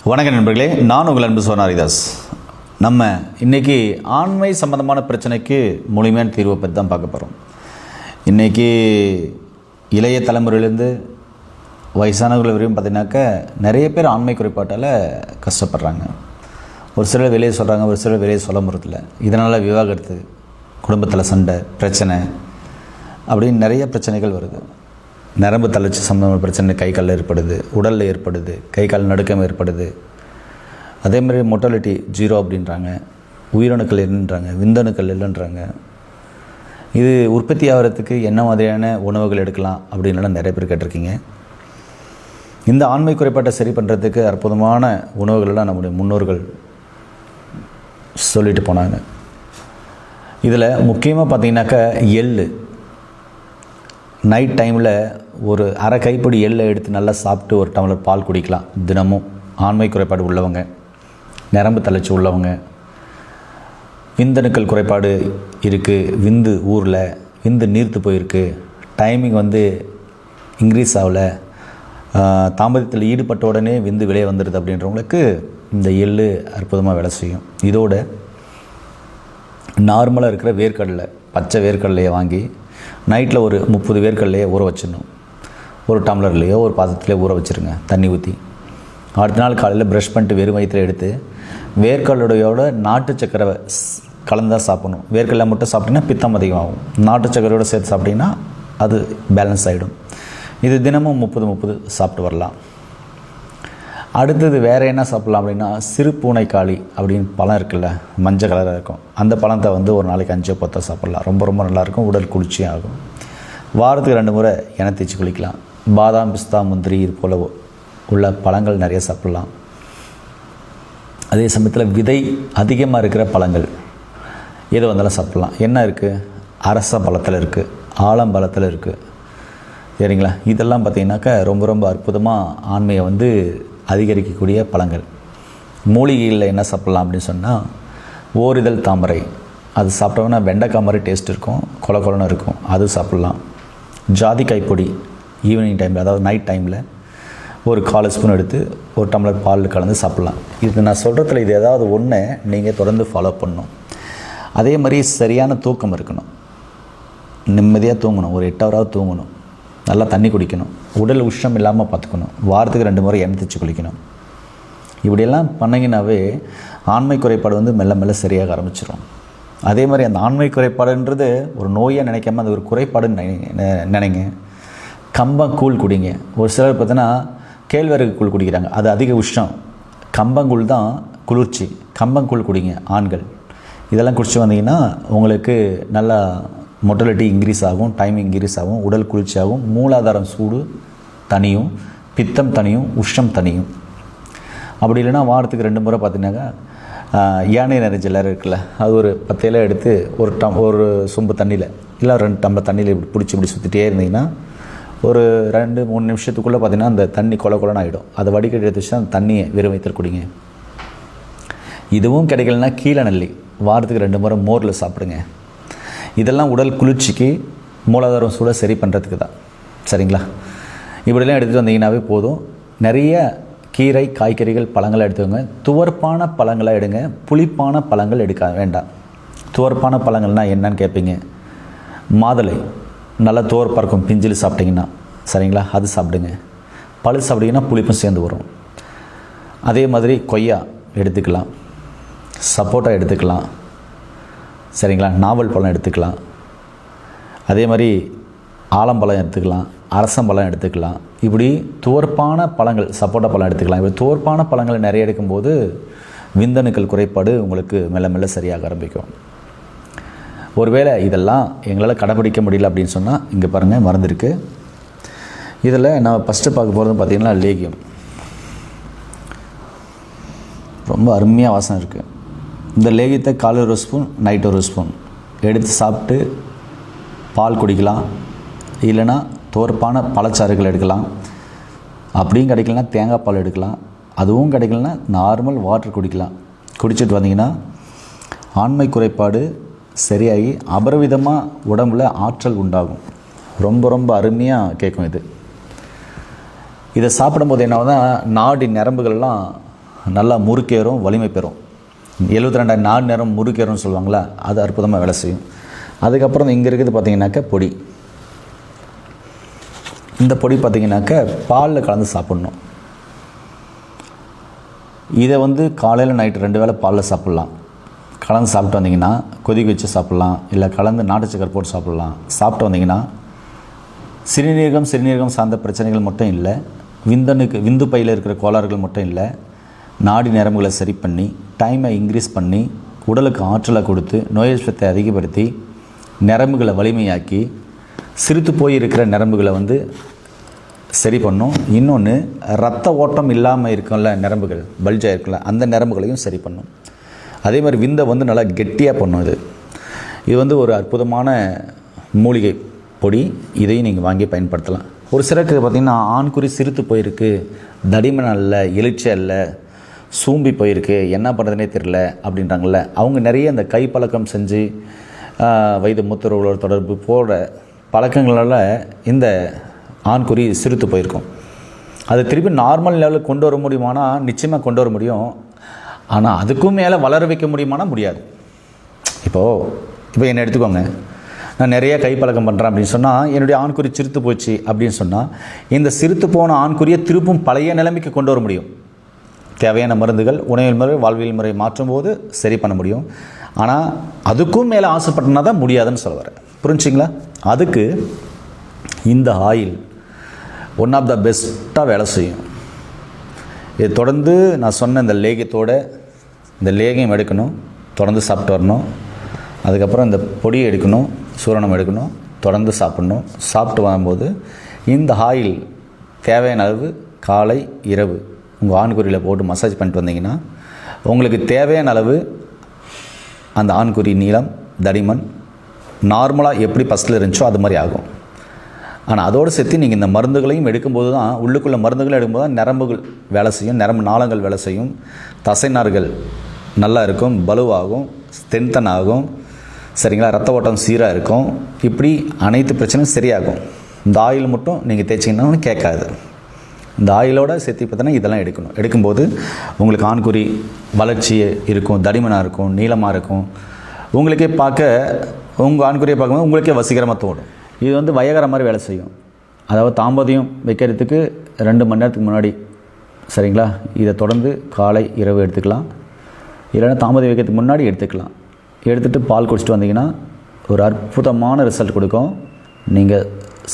வணக்கம் நண்பர்களே, நான் உங்கள் அன்பு சோனாரிதாஸ். நம்ம இன்றைக்கி ஆண்மை சம்மந்தமான பிரச்சனைக்கு முழுமையான தீர்வை பற்றி தான் பார்க்க போகிறோம். இன்றைக்கி இளைய தலைமுறையிலேருந்து வயசானவர்கள் வரையும் பார்த்திங்கனாக்கா நிறைய பேர் ஆண்மை குறைபாட்டால் கஷ்டப்படுறாங்க. ஒரு சிலர் வெளியே சொல்கிறாங்க, ஒரு சிலர் வெளியே சொல்ல முடியல. இதனால் விவாகரத்து, குடும்பத்தில் சண்டை, பிரச்சனை அப்படின்னு நிறைய பிரச்சனைகள் வருது. நரம்பு தளர்ச்சி சம்பந்தமான பிரச்சனை கை காலில் ஏற்படுது, உடலில் ஏற்படுது, கை கால் நடுக்கம் ஏற்படுது. அதேமாதிரி மொட்டாலிட்டி 0 அப்படின்றாங்க, உயிரணுக்கள் இல்லைன்றாங்க, விந்தணுக்கள் இல்லைன்றாங்க. இது உற்பத்தி ஆகிறதுக்கு என்ன மாதிரியான உணவுகள் எடுக்கலாம் அப்படின்லாம் நிறைய பேர் கேட்டிருக்கீங்க. இந்த ஆண்மை குறைபாட்டை சரி பண்ணுறதுக்கு அற்புதமான உணவுகளெல்லாம் நம்முடைய முன்னோர்கள் சொல்லிட்டு போனாங்க. இதில் முக்கியமாக பார்த்திங்கனாக்கா எள்ளு, நைட் டைமில் ஒரு அரை கைப்பிடி எள்ளை எடுத்து நல்லா சாப்பிட்டு ஒரு டம்ளர் பால் குடிக்கலாம் தினமும். ஆண்மை குறைபாடு உள்ளவங்க, நரம்பு தளர்ச்சி உள்ளவங்க, விந்தணுக்கள் குறைபாடு இருக்குது, விந்து ஊரில் விந்து நீர்த்து போயிருக்கு, டைமிங் இன்க்ரீஸ் ஆகலை, தாம்பத்தியத்தில் ஈடுபட்ட உடனே விந்து வெளியே வந்துடுது அப்படின்றவங்களுக்கு இந்த எள்ளு அற்புதமாக வேலை செய்யும். இதோட நார்மலாக இருக்கிற வேர்க்கடலை, பச்சை வேர்க்கடலையை வாங்கி நைட்டில் ஒரு 30 வேர்க்கடலையை ஊற வச்சிடணும். ஒரு டம்ளர்லேயோ ஒரு பாத்திரத்துலேயோ ஊற வச்சுருங்க, தண்ணி ஊற்றி. அடுத்த நாள் காலையில் ப்ரஷ் பண்ணிட்டு வெறும் வயிற்றில் எடுத்து வேர்க்கடலையோட நாட்டு சக்கரை கலந்தான் சாப்பிடணும். வேர்க்கடலை மட்டும் சாப்பிட்டிங்கன்னா பித்தம் அதிகமாகும். நாட்டு சக்கரையோடு சேர்த்து சாப்பிட்டிங்கன்னா அது பேலன்ஸ் ஆகிடும். இது தினமும் 30 சாப்பிட்டு வரலாம். அடுத்தது வேறு என்ன சாப்பிட்லாம் அப்படின்னா, சிறு பூனைக்காளி அப்படின்னு பழம் இருக்குல்ல, மஞ்சள் கலராக இருக்கும். அந்த பழத்தை ஒரு நாளைக்கு 5-10 சாப்பிட்லாம். ரொம்ப நல்லாயிருக்கும், உடல் குளிர்ச்சியும் ஆகும். வாரத்துக்கு 2 முறை எண்ணெய் தேய்ச்சி குளிக்கலாம். பாதாம், பிஸ்தா, முந்திரி இது போல் உள்ள பழங்கள் நிறைய சாப்பிட்லாம். அதே சமயத்தில் விதை அதிகமாக இருக்கிற பழங்கள் எது வந்தாலும் சாப்பிட்லாம். என்ன இருக்குது, அரச பழத்தில் இருக்குது, ஆலம்பழத்தில் இருக்குது, சரிங்களா? இதெல்லாம் பார்த்திங்கனாக்கா ரொம்ப அற்புதமாக ஆண்மையை அதிகரிக்கக்கூடிய பழங்கள். மூலிகைகளில் என்ன சாப்பிட்லாம் அப்படின்னு சொன்னால், ஓரிதழ் தாமரை, அது சாப்பிட்டோம்னா வெண்டைக்காய் மாதிரி டேஸ்ட் இருக்கும், கொலன்னு இருக்கும், அது சாப்பிட்லாம். ஜாதிக்காய் பொடி ஈவினிங் டைமில், அதாவது நைட் டைமில் ஒரு 1/4 ஸ்பூன் எடுத்து ஒரு டம்ளர் பால் கலந்து சாப்பிட்லாம். இது நான் சொல்கிறதுல இது ஏதாவது ஒன்று நீங்கள் தொடர்ந்து ஃபாலோ பண்ணணும். அதே மாதிரி சரியான தூக்கம் இருக்கணும், நிம்மதியாக தூங்கணும், ஒரு 8 ஹவராவது தூங்கணும், நல்லா தண்ணி குடிக்கணும், உடல் உஷ்ணம் இல்லாமல் பார்த்துக்கணும், வாரத்துக்கு 2 முறை எண்ணெய் தேய்ச்சி குளிக்கணும். இப்படியெல்லாம் பண்ணிங்கனாவே ஆண்மை குறைபாடு மெல்ல சரியாக ஆரம்பிச்சிடும். அதே மாதிரி அந்த ஆண்மை குறைபாடுன்றது ஒரு நோயாக நினைக்காம அது ஒரு குறைபாடுன்னு நினைங்க. கம்பங்கூழ் குடிங்க. ஒரு சிலர் பார்த்தீங்கன்னா கேழ்வரகு கூழ் குடிக்கிறாங்க, அது அதிக உஷ்ணம். கம்பங்கூழ் தான் குளிர்ச்சி. கம்பங்கூழ் குடிங்க ஆண்கள். இதெல்லாம் குடிச்சு வந்தீங்கன்னா உங்களுக்கு நல்லா மொட்டாலிட்டி இன்க்ரீஸ் ஆகும், டைம் இன்க்ரீஸ் ஆகும், உடல் குளிர்ச்சி ஆகும், மூலாதாரம் சூடு தனியும், பித்தம் தனியும், உஷ்ணம் தனியும். அப்படி இல்லைன்னா வாரத்துக்கு 2 முறை பார்த்தீங்கன்னாக்கா யானை நிறைஞ்ச இலை இருக்குல்ல, அது ஒரு 10 இலை எடுத்து ஒரு சொம்பு தண்ணியில் இல்லை 2 டம்ளர் தண்ணியில் இப்படி சுற்றிட்டே இருந்தீங்கன்னா ஒரு 2-3 நிமிஷத்துக்குள்ளே பார்த்தீங்கன்னா அந்த தண்ணி கொலன்னு ஆகிடும். அதை வடிகட்டி எடுத்து வச்சு அந்த தண்ணியை வெறும் வயிற்றில் குடிங்க. இதுவும் கிடைக்கலன்னா கீழே நல்லி வாரத்துக்கு 2 முறை மோரில் சாப்பிடுங்க. இதெல்லாம் உடல் குளிர்ச்சிக்கு, மூலாதாரம் சூட சரி பண்ணுறதுக்கு தான், சரிங்களா? இப்படிலாம் எடுத்துகிட்டு வந்தீங்கன்னாவே போதும். நிறைய கீரை, காய்கறிகள், பழங்களை எடுத்துக்கோங்க. துவர்ப்பான பழங்களை எடுங்க, புளிப்பான பழங்கள் எடுக்க வேண்டாம். துவர்ப்பான பழங்கள்னால் என்னன்னு கேட்பீங்க. மாதுளை நல்லா துவர்ப்பாக இருக்கும், பிஞ்சில் சாப்பிட்டிங்கன்னா, சரிங்களா? அது சாப்பிடுங்க. பழு சாப்பிட்டிங்கன்னா புளிப்பும் சேர்ந்து வரும். அதே மாதிரி கொய்யா எடுத்துக்கலாம், சப்போட்டா எடுத்துக்கலாம், சரிங்களா? நாவல் பழம் எடுத்துக்கலாம். அதே மாதிரி ஆலம்பழம் எடுத்துக்கலாம், அரசம்பழம் எடுத்துக்கலாம். இப்படி துவர்ப்பான பழங்கள், சப்போட்டா பழம் எடுத்துக்கலாம். இப்படி துவர்ப்பான பழங்களை நிறைய எடுக்கும்போது விந்தணுக்கள் குறைபாடு உங்களுக்கு மெல்ல சரியாக ஆரம்பிக்கும். ஒருவேளை இதெல்லாம் எங்களால் கடைப்பிடிக்க முடியல அப்படின்னு சொன்னால் இங்கே பாருங்கள், மருந்து இருக்குது. இதில் நான் ஃபஸ்ட்டு பார்க்க போகிறது பார்த்திங்கன்னா லேகியம். ரொம்ப அருமையாக வாசனை இருக்குது. இந்த லேகியத்தை காலை 1 ஸ்பூன், நைட் 1 ஸ்பூன் எடுத்து சாப்பிட்டு பால் குடிக்கலாம். இல்லைன்னா துவர்ப்பான பழச்சாறுகள் எடுக்கலாம். அப்படியும் கிடைக்கலனா தேங்காய் பால் எடுக்கலாம். அதுவும் கிடைக்கலனா நார்மல் வாட்டர் குடிக்கலாம். குடிச்சிட்டு வந்தீங்கன்னா ஆண்மை குறைபாடு சரியாகி அபரிவிதமாக உடம்புல ஆற்றல் உண்டாகும். ரொம்ப அருமையாக கேட்கும் இது. இதை சாப்பிடும்போது என்ன ஆகுதுன்னா நாடி நரம்புகள்லாம் நல்லா முறுக்கேறும், வலிமை பெறும். 72 நாள் நேரம் முறுக்கேறும்னு சொல்லுவாங்களா, அது அற்புதமாக வேலை செய்யும். அதுக்கப்புறம் இங்கே இருக்குது பார்த்திங்கனாக்கா பொடி. இந்த பொடி பார்த்திங்கனாக்கா பாலில் கலந்து சாப்பிட்ணும். இதை காலையில் நைட்டு 2 வேளை பாலில் சாப்பிட்லாம். கலந்து சாப்பிட்டு வந்தீங்கன்னா கொதிக்க வச்சு சாப்பிட்லாம், இல்லை கலந்து நாட்டு சக்கரை போட்டு சாப்பிட்லாம். சாப்பிட்டு வந்தீங்கன்னா சிறுநீரகம் சார்ந்த பிரச்சனைகள் மட்டும் இல்லை, விந்து பையில் இருக்கிற கோளாறுகள் மட்டும் இல்லை, நாடி நரம்புகளை சரி பண்ணி, டைமை இன்க்ரீஸ் பண்ணி, உடலுக்கு ஆற்றலை கொடுத்து, நோய் எதிர்ப்பை அதிகப்படுத்தி, நரம்புகளை வலிமையாக்கி, சிறுத்து போயிருக்கிற நரம்புகளை சரி பண்ணும். இன்னொன்று, ரத்த ஓட்டம் இல்லாமல் இருக்கும்ல நரம்புகள், பல்ஜாக இருக்குல்ல, அந்த நரம்புகளையும் சரி பண்ணும். அதே மாதிரி விந்தை நல்லா கெட்டியாக பண்ணும். இது ஒரு அற்புதமான மூலிகை பொடி. இதையும் நீங்கள் வாங்கி பயன்படுத்தலாம். ஒரு சிலருக்கு பார்த்திங்கன்னா ஆண்குறி சிறுத்து போயிருக்கு, தடிமன் அல்ல, எழுச்சி அல்ல, சூம்பி போயிருக்கு, என்ன பண்ணுறதுனே தெரில அப்படின்றாங்கள்ல, அவங்க நிறைய இந்த கை பழக்கம் செஞ்சு வயது மூத்தவர்களோட தொடர்பு போட பழக்கங்களால் இந்த ஆண்குறி சிறுத்து போயிருக்கும். அது திருப்பி நார்மல் லெவலுக்கு கொண்டு வர முடியுமானா நிச்சயமாக கொண்டு வர முடியும். ஆனால் அதுக்கும் மேலே வளர வைக்க முடியுமானா முடியாது. இப்போ என்னை எடுத்துக்கோங்க, நான் நிறைய கை பழக்கம் பண்ணுறேன் அப்படின்னு சொன்னால் என்னுடைய ஆண்குறி சிறுத்து போச்சு அப்படின்னு சொன்னால் இந்த சிறுத்து போன ஆண்குறியை திருப்பும் பழைய நிலைமைக்கு கொண்டு வர முடியும். தேவையான மருந்துகள், உணவியல் முறை, வாழ்வியல் முறை மாற்றும் போது சரி பண்ண முடியும். ஆனால் அதுக்கும் மேலே ஆசைப்பட்டனா தான் முடியாதுன்னு சொல்ல வரேன். புரிஞ்சிங்களா? அதுக்கு இந்த ஆயில் ஒன் ஆஃப் த பெஸ்ட்டாக வேலை செய்யும். இது தொடர்ந்து நான் சொன்ன இந்த லேகியத்தோடு இந்த லேகியம் எடுக்கணும், தொடர்ந்து சாப்பிட்டு வரணும். அதுக்கப்புறம் இந்த பொடியை எடுக்கணும், சூரணம் எடுக்கணும், தொடர்ந்து சாப்பிட்ணும். சாப்பிட்டு வரும்போது இந்த ஆயில் தேவையான அளவு காலை இரவு உங்கள் ஆண்குறியில் போட்டு மசாஜ் பண்ணிட்டு வந்தீங்கன்னா உங்களுக்கு தேவையான அளவு அந்த ஆண்குறி நீளம், தடிமன் நார்மலாக எப்படி ஃபஸ்ட்டில் இருந்துச்சோ அது மாதிரி ஆகும். ஆனால் அதோடு சேர்த்து நீங்கள் இந்த மருந்துகளையும் எடுக்கும்போது தான், உள்ளுக்குள்ள மருந்துகளை எடுக்கும்போது தான் நரம்புகள் வேலை செய்யும், நரம்பு நாளங்கள் வேலை செய்யும், தசைநார்கள் நல்லா இருக்கும், பலுவாகும், ஸ்ட்ரென்தன் ஆகும், சரிங்களா, ரத்த ஓட்டம் சீராக இருக்கும். இப்படி அனைத்து பிரச்சனையும் சரியாகும். இந்த ஆயில் மட்டும் நீங்கள் தேய்ச்சிங்கன்னா கேட்காது. இந்த ஆயிலோட சேர்த்து பார்த்தீங்கன்னா இதெல்லாம் எடுக்கணும். எடுக்கும்போது உங்களுக்கு ஆண்குறி வளர்ச்சி இருக்கும், தடிமனாக இருக்கும், நீளமாக இருக்கும். உங்களுக்கே உங்கள் ஆண்குறியை பார்க்கும்போது உங்களுக்கே வசீகரமாக தோணும். இது வயகர மாதிரி வேலை செய்யும். அதாவது தாம்பத்தியம் வைக்கிறதுக்கு 2 மணி நேரத்துக்கு முன்னாடி, சரிங்களா, இதை தொடர்ந்து காலை இரவு எடுத்துக்கலாம். இல்லைன்னா தாம்பத்தியம் வைக்கிறதுக்கு முன்னாடி எடுத்துக்கலாம். எடுத்துகிட்டு பால் குடிச்சிட்டு வந்தீங்கன்னா ஒரு அற்புதமான ரிசல்ட் கொடுக்கும். நீங்கள்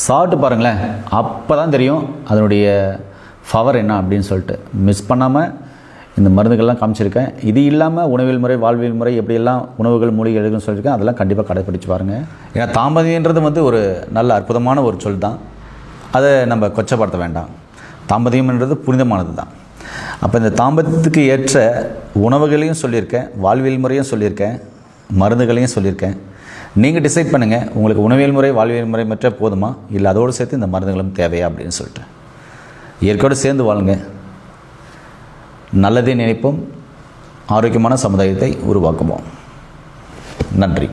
சாப்பிட்டு பாருங்களேன், அப்போ தான் தெரியும் அதனுடைய பவர் என்ன அப்படின்னு சொல்லிட்டு. மிஸ் பண்ணாமல் இந்த மருந்துகள்லாம் காமிச்சிருக்கேன். இது இல்லாமல் உணவியல் முறை, வாழ்வியல் முறை, எப்படியெல்லாம் உணவுகள், மூலிகைகள் எடுக்கணும்னு சொல்லியிருக்கேன். அதெல்லாம் கண்டிப்பாக கடைப்பிடிச்சு பாருங்கள். ஏன்னா தாம்பதியன்றது ஒரு நல்ல அற்புதமான ஒரு சொல் தான். அதை நம்ம கொச்சப்படுத்த வேண்டாம். தாம்பதியம்ன்றது புனிதமானது தான். அப்போ இந்த தாம்பத்தியத்துக்கு ஏற்ற உணவுகளையும் சொல்லியிருக்கேன், வாழ்வியல் முறையும் சொல்லியிருக்கேன், மருந்துகளையும் சொல்லியிருக்கேன். நீங்கள் டிசைட் பண்ணுங்கள், உங்களுக்கு உணவியல் முறை, வாழ்வியல் முறை மற்ற போதுமா, இல்லை அதோடு சேர்த்து இந்த மருந்துகளும் தேவையா அப்படின்னு சொல்லிட்டு. இயற்கையோடு சேர்ந்து வாழுங்க. நல்லதே நினைப்போம், ஆரோக்கியமான சமுதாயத்தை உருவாக்குவோம். நன்றி.